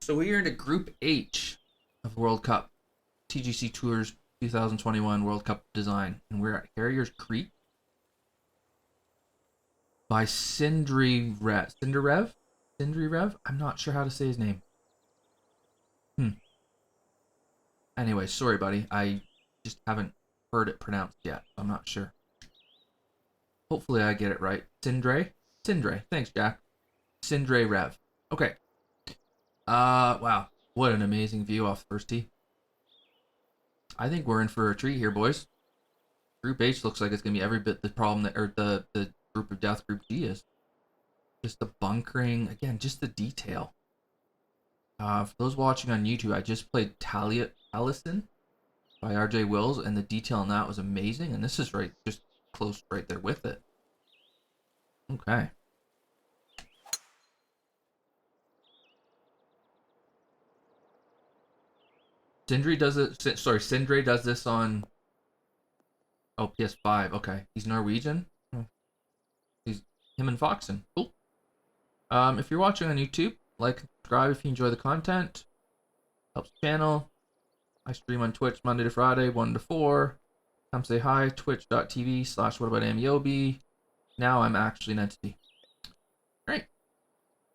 So we are into Group H of World Cup, TGC Tours 2021 World Cup Design, and we're at Harrier Creek by SindreRev. SindreRev? SindreRev? I'm not sure how to say his name. Anyway, sorry, buddy. I just haven't heard it pronounced yet. I'm not sure. Hopefully, I get it right. Sindre? Sindre. Thanks, Jack. SindreRev. Okay. Wow. What an amazing view off the first tee. I think we're in for a treat here, boys. Group H looks like it's gonna be every bit the problem that, or the group of death Group G is. Just the bunkering, again, just the detail. For those watching on YouTube, I just played Talia Allison by RJ Wills, and the detail on that was amazing. And this is right, just close right there with it. Okay. Sindre does it. Sorry, Sindre does this on. Oh, PS5. Okay, he's Norwegian. He's him and Foxen. Cool. If you're watching on YouTube, like, subscribe if you enjoy the content. Helps the channel. I stream on Twitch Monday to Friday, 1 to 4. Come say hi, twitch.tv/WhatAboutAmeobi. Now I'm actually an entity. Great.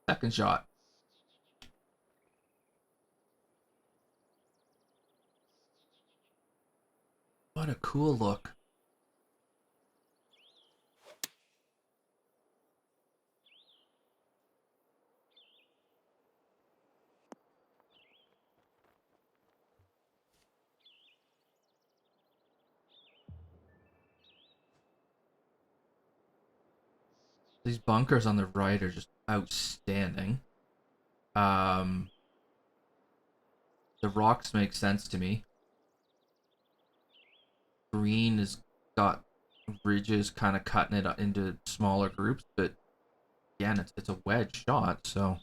Second shot. What a cool look. These bunkers on the right are just outstanding. The rocks make sense to me. Green has got ridges kind of cutting it into smaller groups, but again, it's a wedge shot, so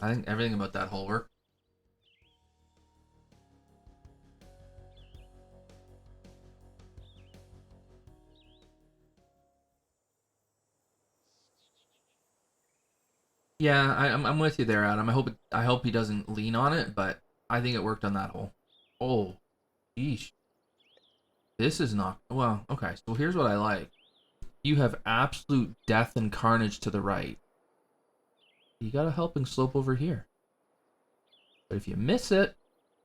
I think everything about that hole worked. Yeah, I'm with you there, Adam. I hope he doesn't lean on it, but I think it worked on that hole. Oh, yeesh. This is not well. Okay, so here's what I like. You have absolute death and carnage to the right. You got a helping slope over here. But if you miss it,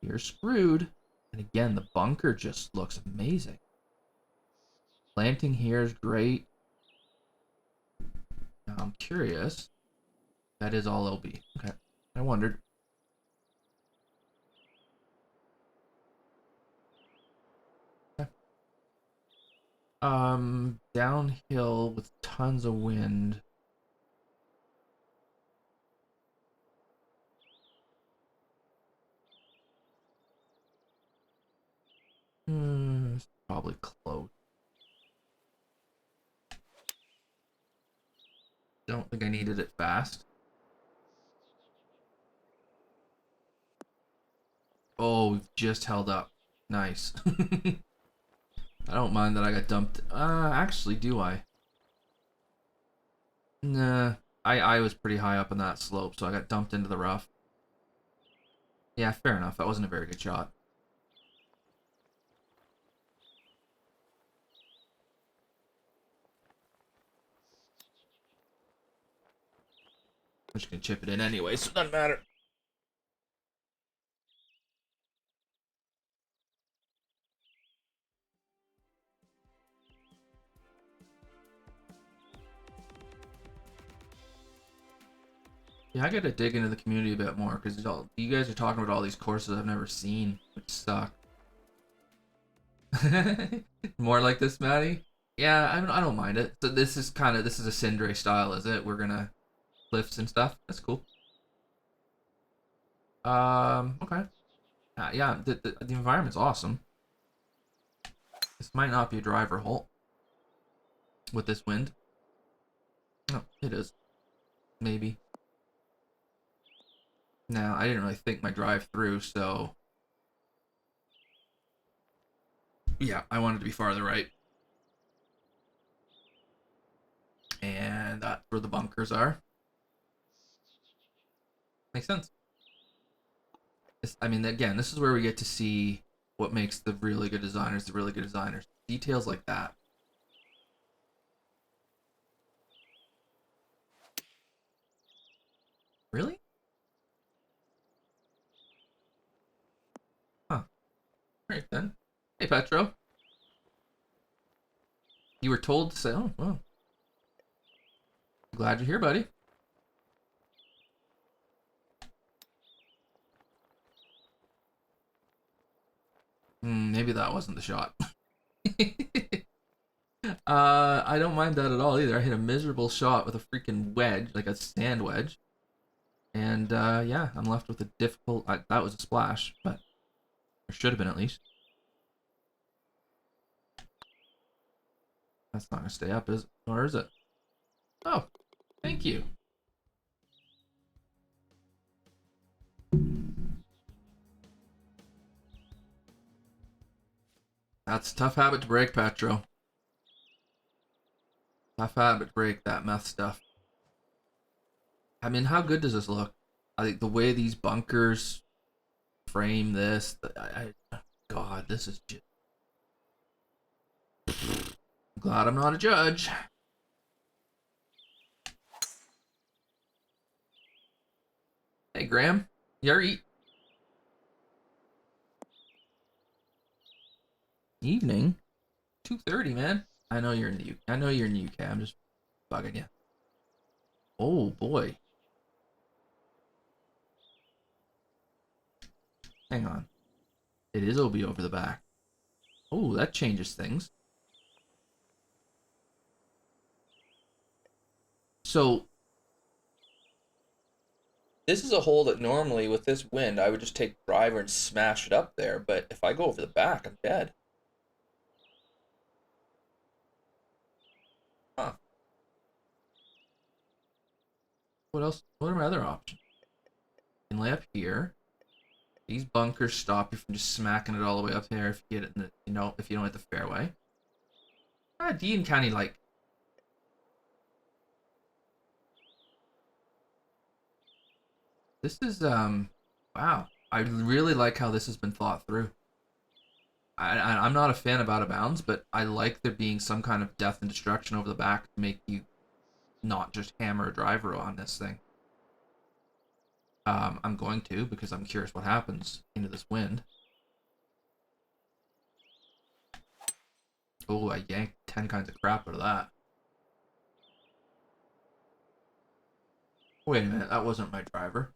you're screwed. And again, the bunker just looks amazing. Planting here is great. Now I'm curious. That is all LB. Okay. I wondered. Okay. Downhill with tons of wind. It's probably close. Don't think I needed it fast. Oh, we've just held up. Nice. I don't mind that I got dumped. Actually, do I? Nah. I was pretty high up on that slope, so I got dumped into the rough. Yeah, fair enough. That wasn't a very good shot. I'm just gonna chip it in anyway, so it doesn't matter. Yeah, I gotta dig into the community a bit more because you guys are talking about all these courses I've never seen, which suck. More like this, Maddie. Yeah, I don't mind it. So this is a Sindre style, is it? We're gonna cliffs and stuff. That's cool. Okay. Yeah, the environment's awesome. This might not be a driver hole with this wind. No, it is. Maybe. Now, I didn't really think my drive through, so yeah, I wanted to be farther right. And that's where the bunkers are. Makes sense. I mean, again, this is where we get to see what makes the really good designers the really good designers. Details like that. Really? Huh. Alright then. Hey, Petro. You were told to say, oh, well. Glad you're here, buddy. Maybe that wasn't the shot. I don't mind that at all either. I hit a miserable shot with a freaking wedge, like a sand wedge. And yeah, I'm left with a difficult. That was a splash, but there should have been at least. That's not gonna stay up, is it? Or is it? Oh, thank you. That's a tough habit to break, Petro. Tough habit to break, that meth stuff. I mean, how good does this look? I think the way these bunkers frame this, God, this is just. I'm glad I'm not a judge. Hey, Graham, you eat? Evening, 2:30, man. I know you're in the UK. I know you're in the UK. I'm just bugging you. Oh boy. Hang on. It is OB over the back. Oh, that changes things. So this is a hole that normally with this wind I would just take the driver and smash it up there, but if I go over the back, I'm dead. Huh. What else? What are my other options? You can lay up here. These bunkers stop you from just smacking it all the way up there if you get it in the, if you don't hit the fairway. Dean County, like. This is, wow. I really like how this has been thought through. I'm not a fan of out of bounds, but I like there being some kind of death and destruction over the back to make you not just hammer a driver on this thing. I'm going to because I'm curious what happens into this wind. Oh, I yanked 10 kinds of crap out of that. Wait a minute, that wasn't my driver.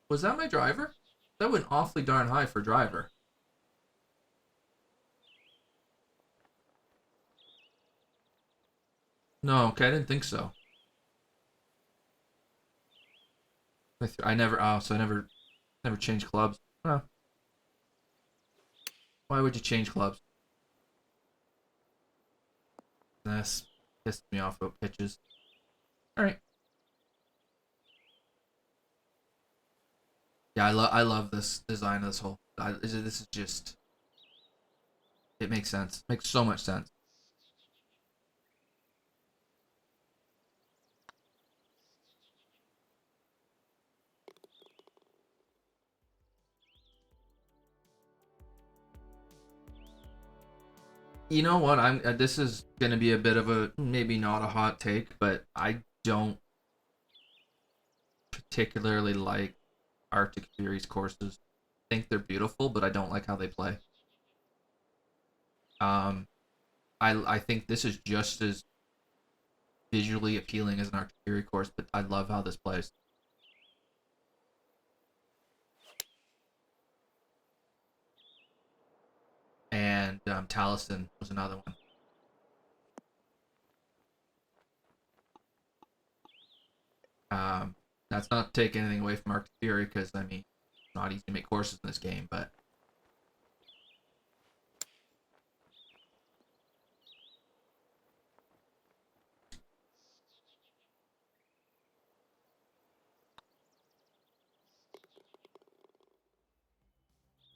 Was that my driver? That went awfully darn high for driver. No, okay, I didn't think so. I never, oh, so I never changed clubs. Huh. Why would you change clubs? This pissed me off about pitches. Alright. Yeah, I love this design of this whole. This is just. It makes sense. Makes so much sense. You know what? This is gonna be a bit of a maybe not a hot take, but I don't particularly like Arctic Fury's courses. I think they're beautiful, but I don't like how they play. Um, I think this is just as visually appealing as an Arctic Fury course, but I love how this plays. And Taliesin was another one. That's not to take anything away from Arctic Fury because I mean, it's not easy to make courses in this game, but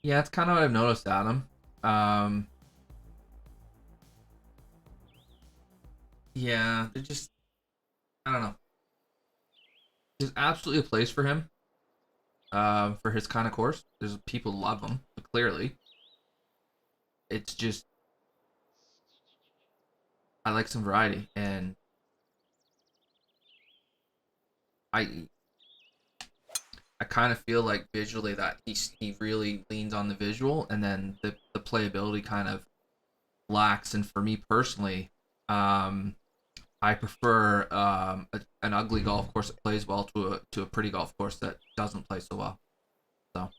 yeah, it's kind of what I've noticed, Adam. Um, yeah, they're just, I don't know. There's absolutely a place for him. For his kind of course, there's people love him. Clearly, it's just I like some variety, and I I kind of feel like visually that he really leans on the visual, and then the playability kind of lacks. And for me personally, um, I prefer an ugly golf course that plays well to a pretty golf course that doesn't play so well. So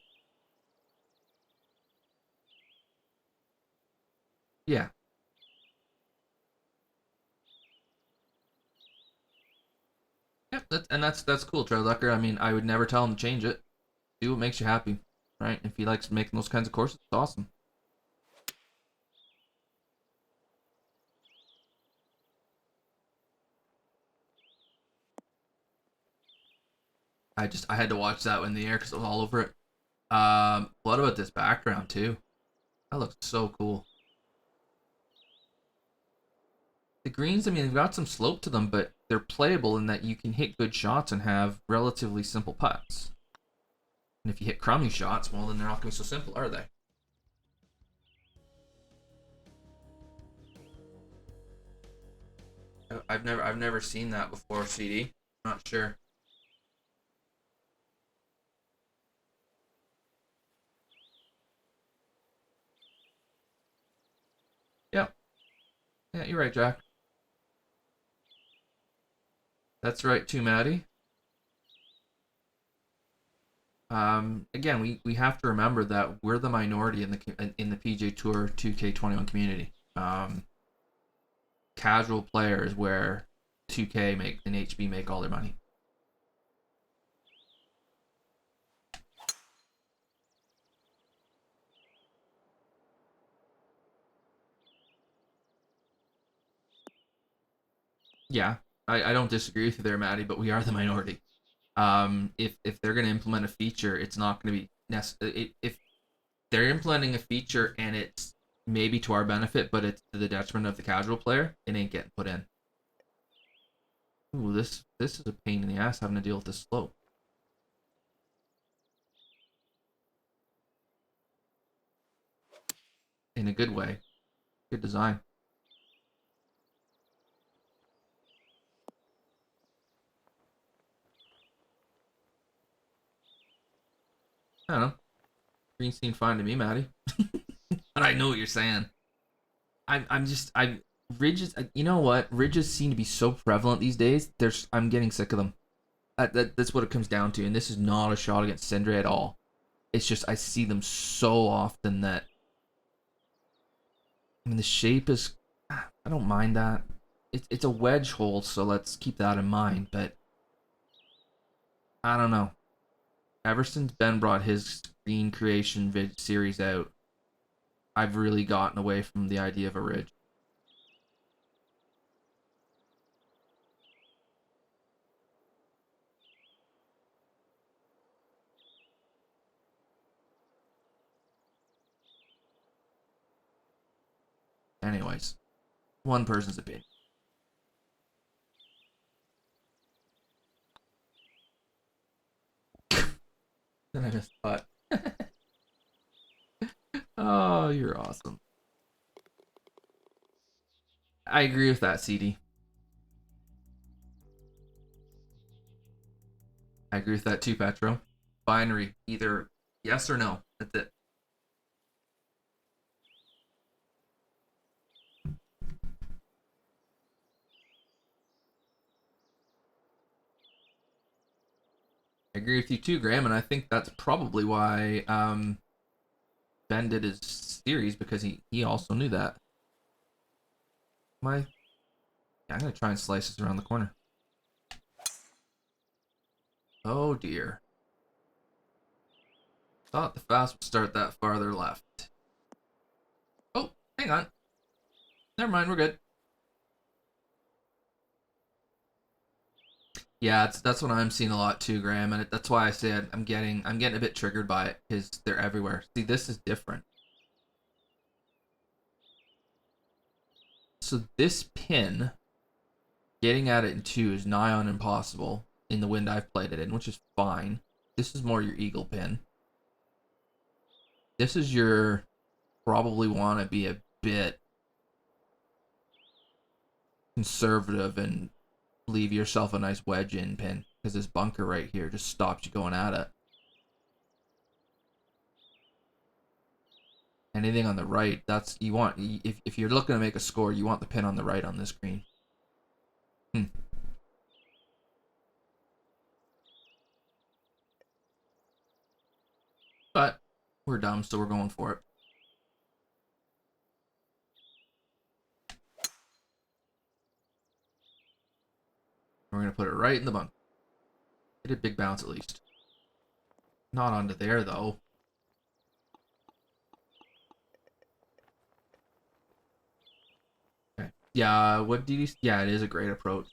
yeah, yeah, that's cool, Trey Lucker. I mean, I would never tell him to change it. Do what makes you happy, right? If he likes making those kinds of courses, it's awesome. I had to watch that in the air because it was all over it. What about this background too? That looks so cool. The greens, I mean, they've got some slope to them, but they're playable in that you can hit good shots and have relatively simple putts. And if you hit crummy shots, well, then they're not going to be so simple, are they? I've never seen that before, CD. Not sure. Yeah, yeah, you're right, Jack. That's right too, Maddie. Again, we have to remember that we're the minority in the PGA Tour 2K21 community. Casual players where 2K make and HB make all their money. Yeah, I don't disagree with you there, Maddie, but we are the minority. If they're going to implement a feature, it's not going to be necessary. If they're implementing a feature and it's maybe to our benefit, but it's to the detriment of the casual player, it ain't getting put in. Ooh, this is a pain in the ass having to deal with this slope in a good way. Good design. I don't know. Green seemed fine to me, Maddie. But I know what you're saying. I'm just I ridges. You know what? Ridges seem to be so prevalent these days. I'm getting sick of them. That's what it comes down to. And this is not a shot against Sindre at all. It's just I see them so often that I mean the shape is. I don't mind that. It's a wedge hole, so let's keep that in mind. But I don't know. Ever since Ben brought his screen creation series out, I've really gotten away from the idea of a ridge. Anyways, one person's opinion. Then I missed the putt. Oh, you're awesome. I agree with that, CD. I agree with that too, Petro. Binary, either yes or no. That's it. I agree with you too, Graham, and I think that's probably why Ben did his series because he also knew that. My, yeah, I'm gonna try and slice this around the corner. Oh dear. Thought the fast would start that farther left. Oh, hang on. Never mind, we're good. Yeah, that's what I'm seeing a lot too, Graham, and that's why I said I'm getting a bit triggered by it because they're everywhere. See, this is different. So this pin, getting at it in 2 is nigh on impossible in the wind I've played it in, which is fine. This is more your eagle pin. This is your probably want to be a bit conservative and leave yourself a nice wedge in pin, because this bunker right here just stops you going at it. Anything on the right, that's you want. If you're looking to make a score, you want the pin on the right on this green. But we're dumb, so we're going for it. We're gonna put it right in the bunker. Get a big bounce at least. Not onto there though. Okay. Yeah. What did you? Yeah, it is a great approach.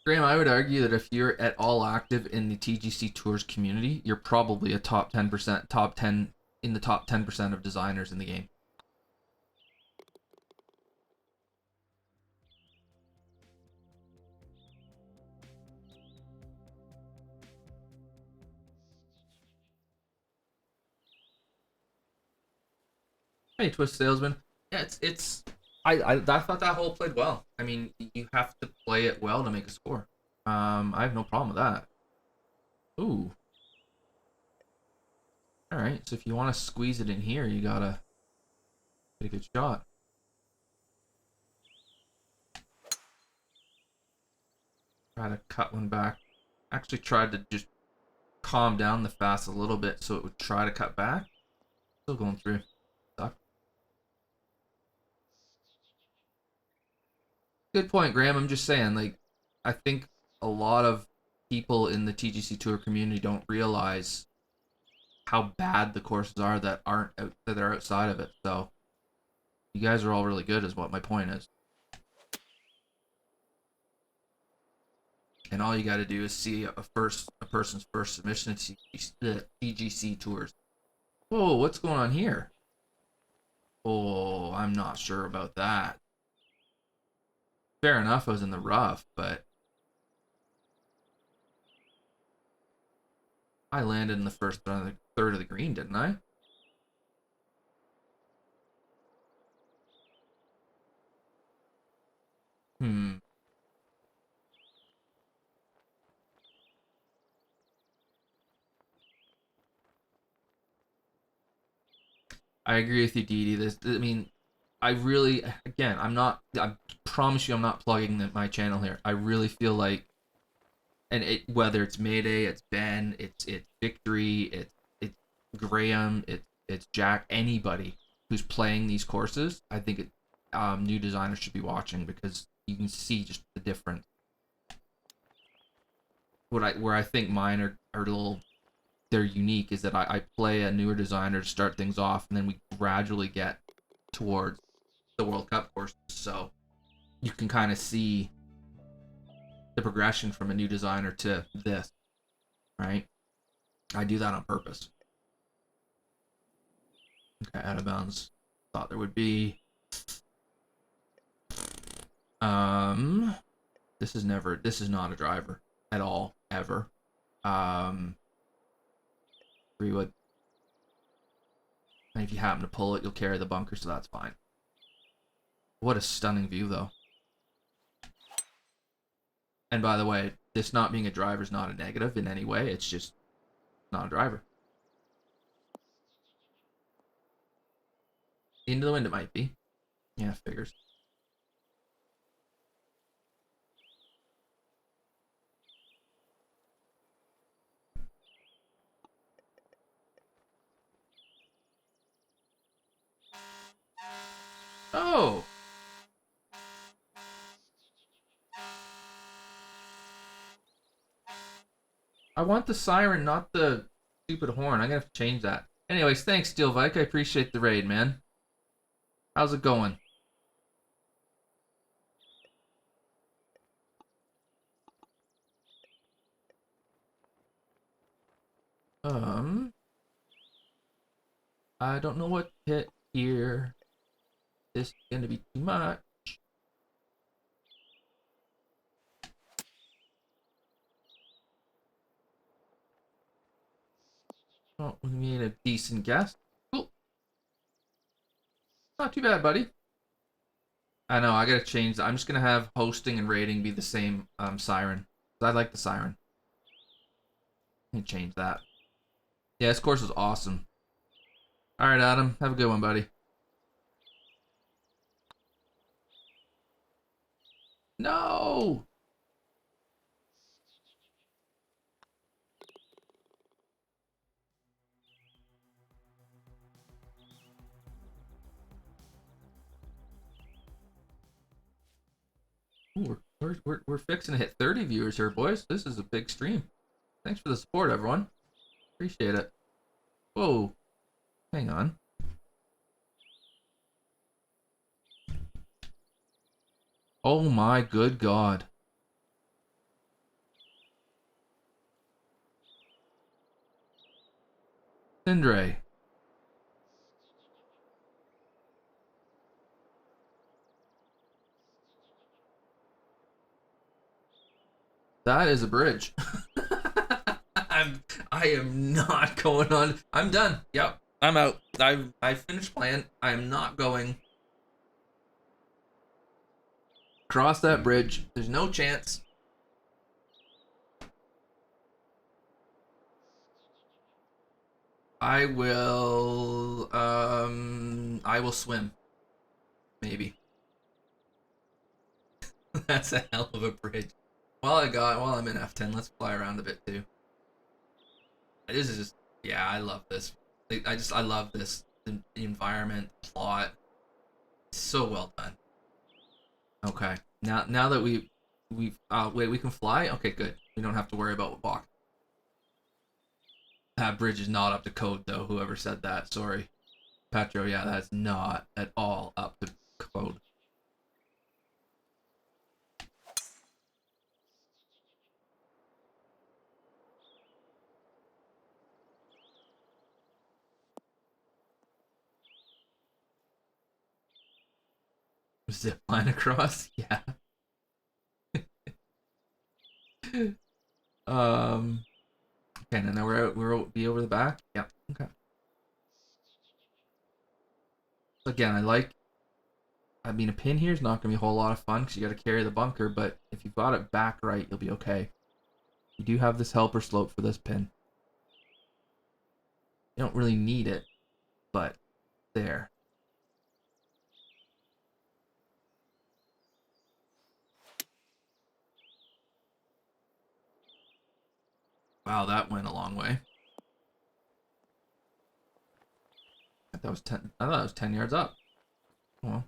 Graham, I would argue that if you're at all active in the TGC Tours community, you're probably a top 10%, top 10 in the top 10% of designers in the game. Hey, Twist Salesman. Yeah, I thought that hole played well. I mean, you have to play it well to make a score. I have no problem with that. Ooh. All right. So if you want to squeeze it in here, you gotta get a good shot. Try to cut one back. Actually tried to just calm down the fast a little bit so it would try to cut back. Still going through. Suck. Good point, Graham. I'm just saying, like, I think a lot of people in the TGC Tour community don't realize how bad the courses are that aren't that are outside of it. So you guys are all really good, is what my point is. And all you got to do is see a person's first submission to the TGC Tours. Whoa, what's going on here? Oh, I'm not sure about that. Fair enough, I was in the rough, but I landed in the first third of the green, didn't I? Hmm. I agree with you, Dee Dee. I mean, I really, again, I promise you, I'm not plugging my channel here. I really feel like, and whether it's Mayday, it's Ben, it's Victory, it's Graham, it's Jack, anybody who's playing these courses, I think new designers should be watching, because you can see just the difference. Where I think mine are a little, they're unique, is that I play a newer designer to start things off, and then we gradually get towards the World Cup courses. So you can kind of see the progression from a new designer to this, right? I do that on purpose. Okay, out of bounds. Thought there would be. This is not a driver at all, ever. 3-wood. And if you happen to pull it, you'll carry the bunker, so that's fine. What a stunning view, though. And by the way, this not being a driver is not a negative in any way. It's just not a driver. Into the wind it might be. Yeah, figures. Oh! I want the siren, not the stupid horn. I'm gonna have to change that. Anyways, thanks, Steel Vike. I appreciate the raid, man. How's it going? I don't know what to hit here. This is gonna be too much. Oh, we made a decent guess. Cool. Not too bad, buddy. I know, I gotta change that. I'm just gonna have hosting and rating be the same siren. I like the siren. Let me change that. Yeah, this course is awesome. Alright, Adam. Have a good one, buddy. No! Ooh, we're fixing to hit 30 viewers here, boys. This is a big stream. Thanks for the support, everyone. Appreciate it. Whoa. Hang on. Oh my good God. Sindre. That is a bridge. I am not going on. I'm done. Yep. I'm out. I finished playing. I am not going. Cross that bridge. There's no chance. I will swim. Maybe. That's a hell of a bridge. While I'm in F10, let's fly around a bit too. This is just, yeah, I love this. I love this. The environment, plot. So well done. Okay. Now that wait, we can fly? Okay, good. We don't have to worry about walk. That bridge is not up to code though, whoever said that. Sorry. Petro, yeah, that's not at all up to code. Zip line across? Yeah. Okay, and then we're be over the back? Yeah. Okay. Again, I mean, a pin here is not going to be a whole lot of fun because you got to carry the bunker, but if you've got it back right, you'll be okay. You do have this helper slope for this pin. You don't really need it, but there. Wow, that went a long way. I thought it was 10 yards up. Well.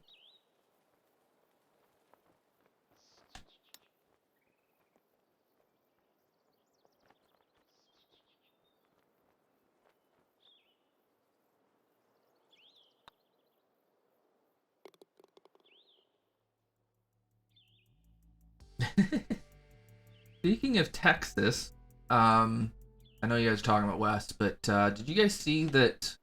Speaking of Texas, I know you guys are talking about West, but did you guys see that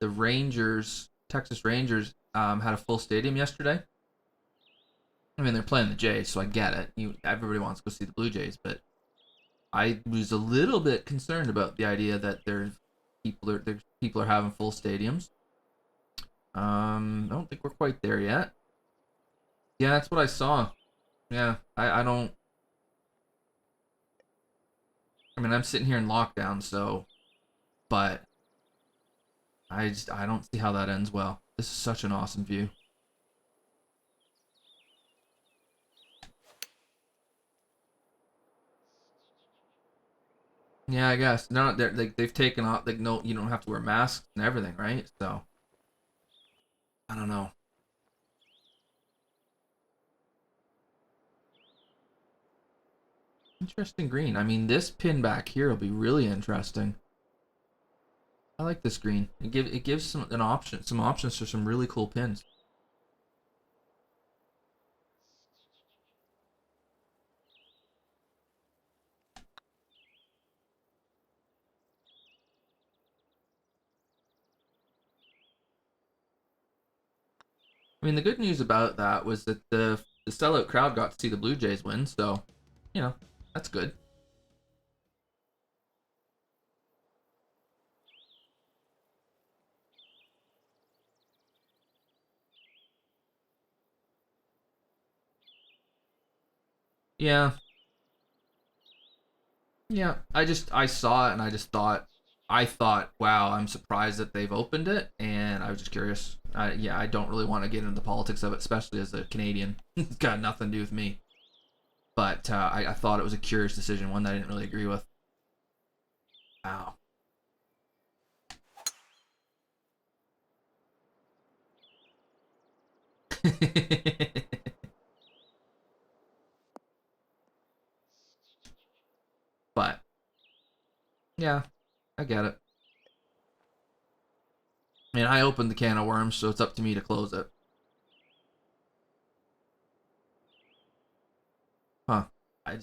the Rangers, Texas Rangers, had a full stadium yesterday? I mean, they're playing the Jays, so I get it. Everybody wants to go see the Blue Jays, but I was a little bit concerned about the idea that people are having full stadiums. I don't think we're quite there yet. Yeah, that's what I saw. Yeah, I don't. I mean, I'm sitting here in lockdown, so, but I don't see how that ends well. This is such an awesome view. Yeah, I guess. No, they've taken off. Like, no, you don't have to wear masks and everything, right? So I don't know. Interesting green. I mean, this pin back here will be really interesting. I like this green. It gives some options for some really cool pins. I mean, the good news about that was that the sellout crowd got to see the Blue Jays win, so you know that's good. Yeah, yeah. I saw it and I thought, wow, I'm surprised that they've opened it, and I was just curious. Yeah, I don't really want to get into the politics of it, especially as a Canadian. It's got nothing to do with me. But I thought it was a curious decision, one that I didn't really agree with. Wow. But yeah, I get it. I mean, I opened the can of worms, so it's up to me to close it. Huh. I,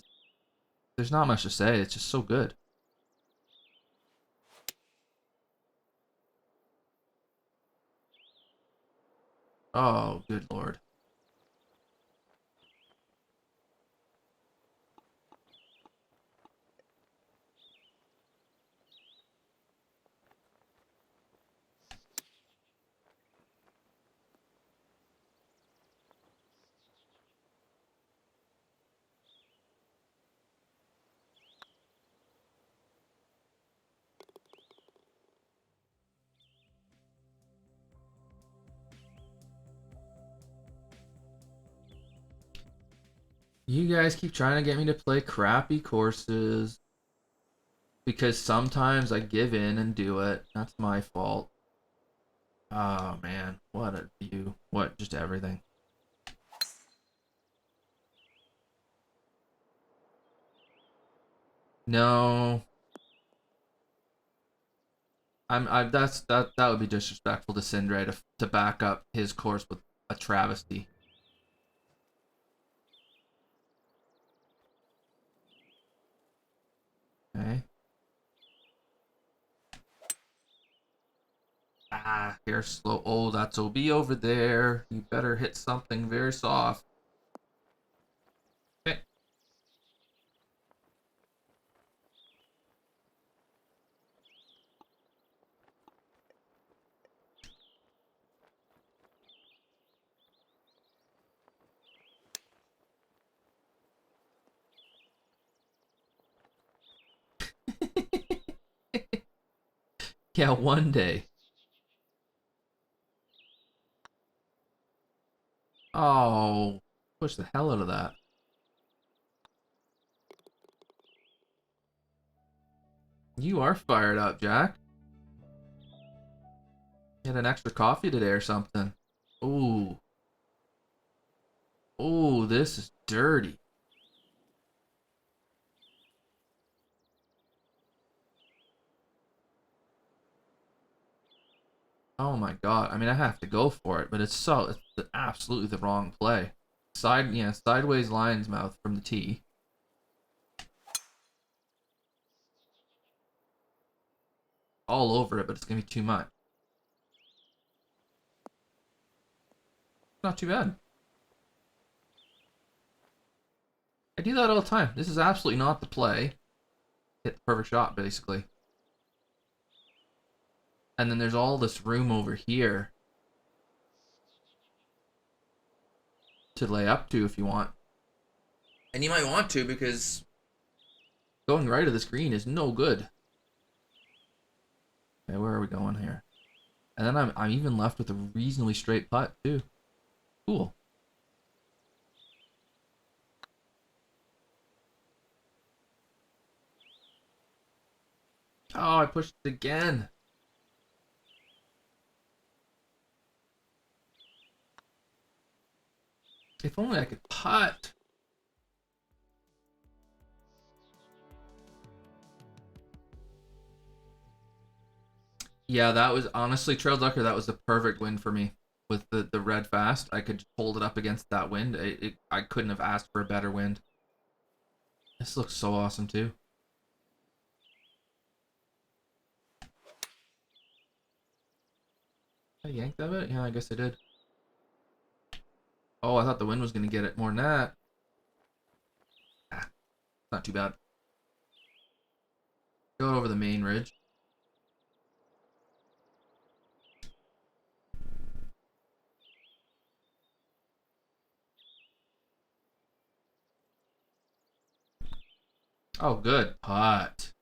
there's not much to say. It's just so good. Oh, good lord. You guys keep trying to get me to play crappy courses because sometimes I give in and do it. That's my fault. Oh man, what a view. What, just everything. No, that would be disrespectful to Sindre to back up his course with a travesty. Okay. Ah, here slow. Oh, that's OB over there. You better hit something very soft. Okay. Yeah, one day. Oh, push the hell out of that. You are fired up, Jack. You had an extra coffee today or something. Ooh. Ooh, this is dirty. Oh my god. I mean, I have to go for it, but it's absolutely the wrong play. Yeah, sideways lion's mouth from the tee. All over it, but it's gonna be too much. Not too bad. I do that all the time. This is absolutely not the play. Hit the perfect shot, basically. And then there's all this room over here to lay up to if you want. And you might want to because going right of this green is no good. Okay, where are we going here? And then I'm even left with a reasonably straight putt too. Cool. Oh, I pushed it again. If only I could putt. Yeah, that was honestly Trail Ducker. That was the perfect win for me with the red fast. I could hold it up against that wind. I couldn't have asked for a better wind. This looks so awesome too. I yanked of it? Yeah, I guess I did. Oh, I thought the wind was going to get it more than that. Ah, not too bad. Go over the main ridge. Oh, good putt.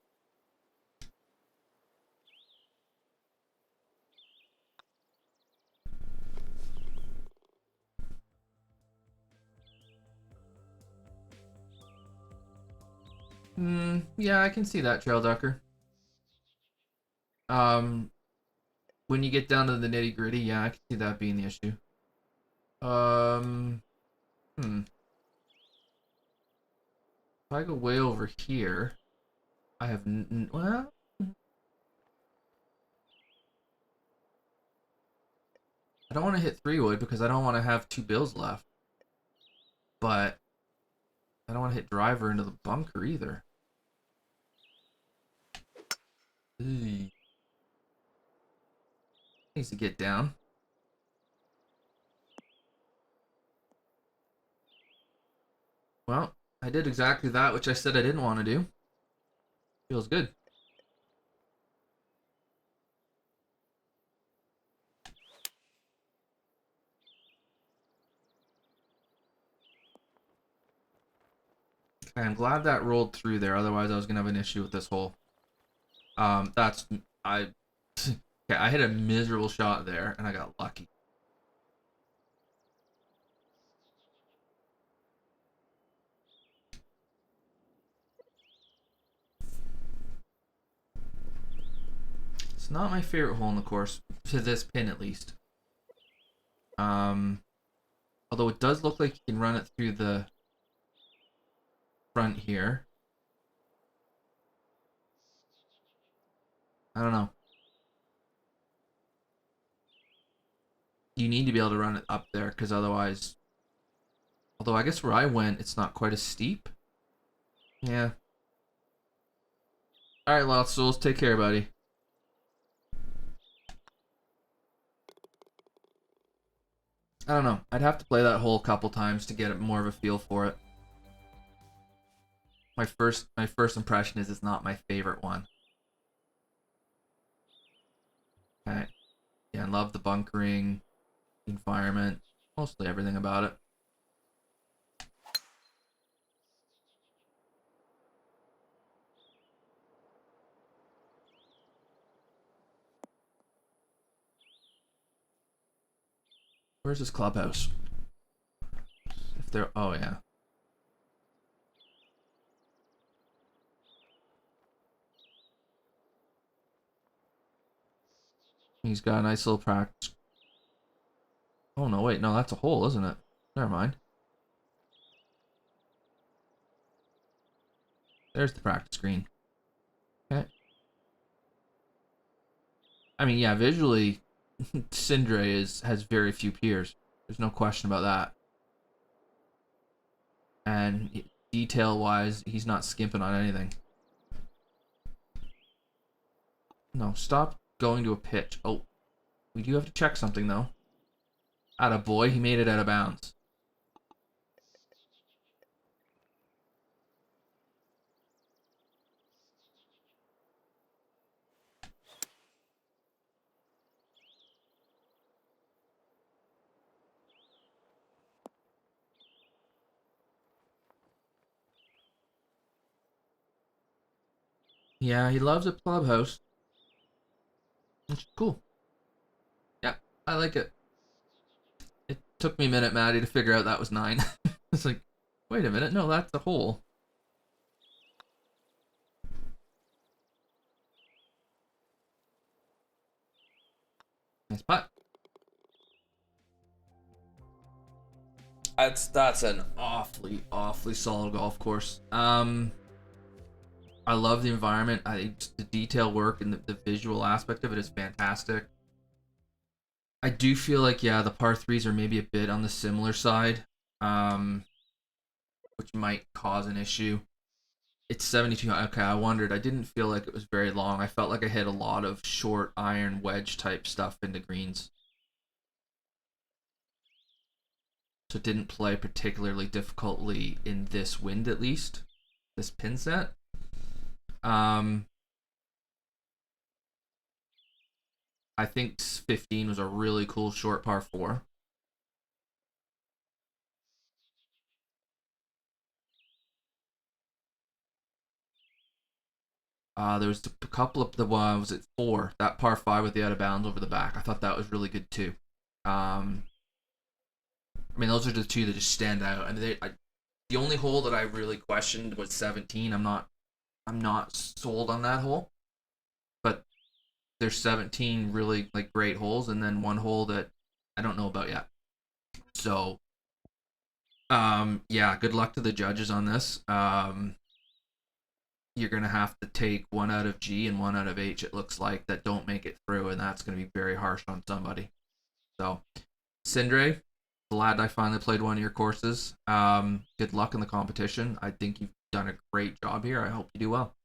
Yeah, I can see that, Trail Ducker. Um, when you get down to the nitty gritty, yeah, I can see that being the issue. Um, hmm. If I go way over here, I have well, I don't want to hit 3-wood because I don't want to have 2 bills left. But I don't want to hit driver into the bunker either. Eey. Needs to get down. Well, I did exactly that which I said I didn't want to do. Feels good. Okay, I'm glad that rolled through there. Otherwise, I was gonna have an issue with this hole. That's I. Okay, I hit a miserable shot there, and I got lucky. It's not my favorite hole in the course, to this pin at least. Um, Although it does look like you can run it through the front here. I don't know. You need to be able to run it up there, because otherwise... Although I guess where I went, it's not quite as steep. Yeah. Alright, Lost Souls, take care, buddy. I don't know. I'd have to play that hole a couple times to get more of a feel for it. My first impression is it's not my favorite one. Okay. Yeah, I love the bunkering, the environment, mostly everything about it. Where's this clubhouse? If there, oh yeah. He's got a nice little practice. Oh no, wait, no, that's a hole, isn't it? Never mind. There's the practice green. Okay. I mean, yeah, visually, has very few peers. There's no question about that. And detail-wise, he's not skimping on anything. No, stop going to a pitch. Oh, we do have to check something, though. Attaboy, he made it out of bounds. Yeah, he loves a clubhouse. Which is cool. Yeah, I like it. It took me a minute, Maddie, to figure out that was 9. It's like, wait a minute, no, that's a hole. Nice putt. That's an awfully solid golf course. I love the environment. I think the detail work and the visual aspect of it is fantastic. I do feel like, yeah, the par threes are maybe a bit on the similar side, um, which might cause an issue. It's 72. Okay, I wondered. I didn't feel like it was very long. I felt like I hit a lot of short iron wedge type stuff into greens. so it didn't play particularly difficultly in this wind, at least this pin set. I think 15 was a really cool short par 4. There was a couple of the was it 4, that par 5 with the out of bounds over the back. I thought that was really good too. I mean, those are the two that just stand out. I mean, the only hole that I really questioned was 17. I'm not sold on that hole, but there's 17 really like great holes, and then one hole that I don't know about yet. So, yeah, good luck to the judges on this. You're gonna have to take one out of G and one out of H. It looks like that don't make it through, and that's gonna be very harsh on somebody. So, Sindre, glad I finally played one of your courses. Good luck in the competition. I think you've done a great job here. I hope you do well.